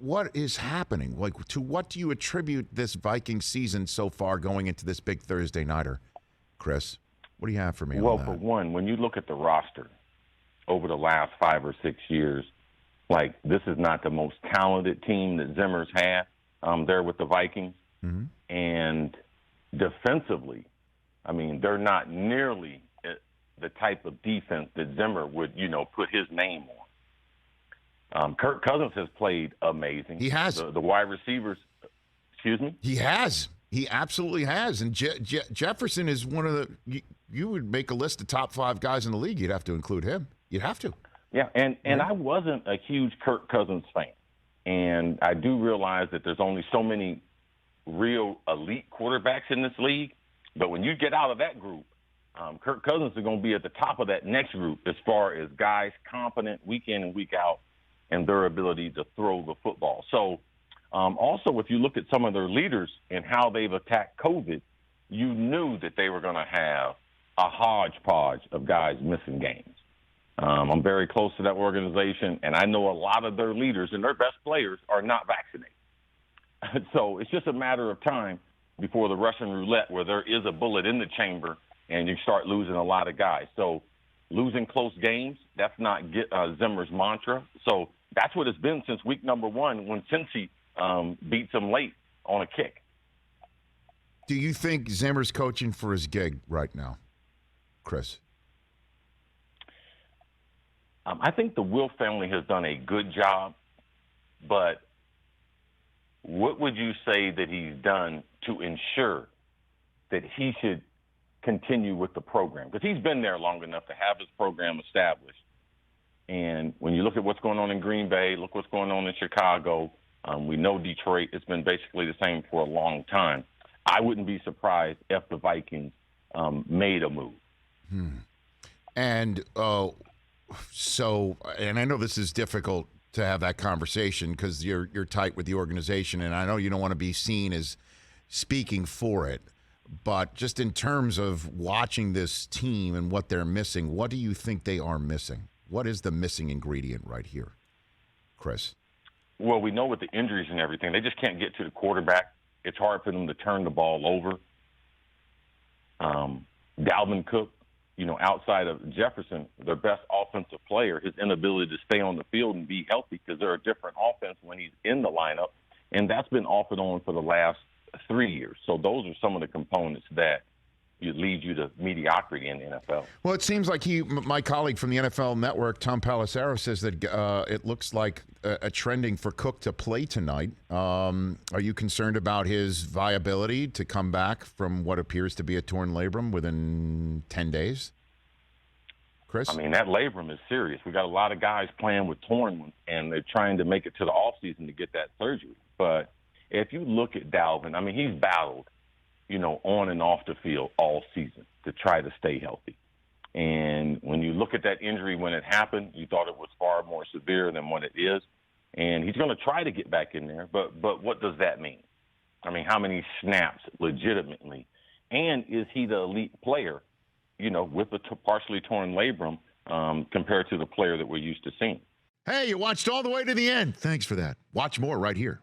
what is happening? Like, to what do you attribute this Viking season so far going into this big Thursday nighter? Cris, what do you have for me on that? Well, for one, when you look at the roster over the last 5 or 6 years, like, this is not the most talented team that Zimmer's had there with the Vikings. Mm-hmm. And defensively, I mean, they're not nearly the type of defense that Zimmer would, put his name on. Kirk Cousins has played amazing. He has. The wide receivers, excuse me? He has. He absolutely has. And Jefferson is one of the you would make a list of top 5 guys in the league. You'd have to include him. You'd have to. Yeah, and I wasn't a huge Kirk Cousins fan. And I do realize that there's only so many real elite quarterbacks in this league. But when you get out of that group, Kirk Cousins is going to be at the top of that next group as far as guys confident week in and week out in their ability to throw the football. So also, if you look at some of their leaders and how they've attacked COVID, you knew that they were going to have a hodgepodge of guys missing games. I'm very close to that organization, and I know a lot of their leaders and their best players are not vaccinated. So it's just a matter of time before the Russian roulette where there is a bullet in the chamber and you start losing a lot of guys. So losing close games, that's not Zimmer's mantra. So that's what it's been since week number 1 when Cincy beats them late on a kick. Do you think Zimmer's coaching for his gig right now, Cris? I think the Will family has done a good job, but what would you say that he's done to ensure that he should continue with the program? Because he's been there long enough to have his program established. And when you look at what's going on in Green Bay, look what's going on in Chicago, we know Detroit, it's been basically the same for a long time. I wouldn't be surprised if the Vikings made a move. And so, and I know this is difficult to have that conversation because you're tight with the organization, and I know you don't want to be seen as speaking for it, but just in terms of watching this team and what they're missing, what do you think they are missing? What is the missing ingredient right here, Cris? Well, we know with the injuries and everything, they just can't get to the quarterback. It's hard for them to turn the ball over. Dalvin Cook, outside of Jefferson, their best offensive player, his inability to stay on the field and be healthy because they're a different offense when he's in the lineup. And that's been off and on for the last 3 years. So those are some of the components that lead you to mediocrity in the NFL. Well, it seems like my colleague from the NFL Network, Tom Pelissero, says that it looks like a trending for Cook to play tonight. Are you concerned about his viability to come back from what appears to be a torn labrum within 10 days? Cris? I mean, that labrum is serious. We got a lot of guys playing with torn ones, and they're trying to make it to the offseason to get that surgery. But if you look at Dalvin, I mean, he's battled, on and off the field all season to try to stay healthy. And when you look at that injury when it happened, you thought it was far more severe than what it is. And he's going to try to get back in there, but what does that mean? I mean, how many snaps legitimately? And is he the elite player, with a partially torn labrum compared to the player that we're used to seeing? Hey, you watched all the way to the end. Thanks for that. Watch more right here.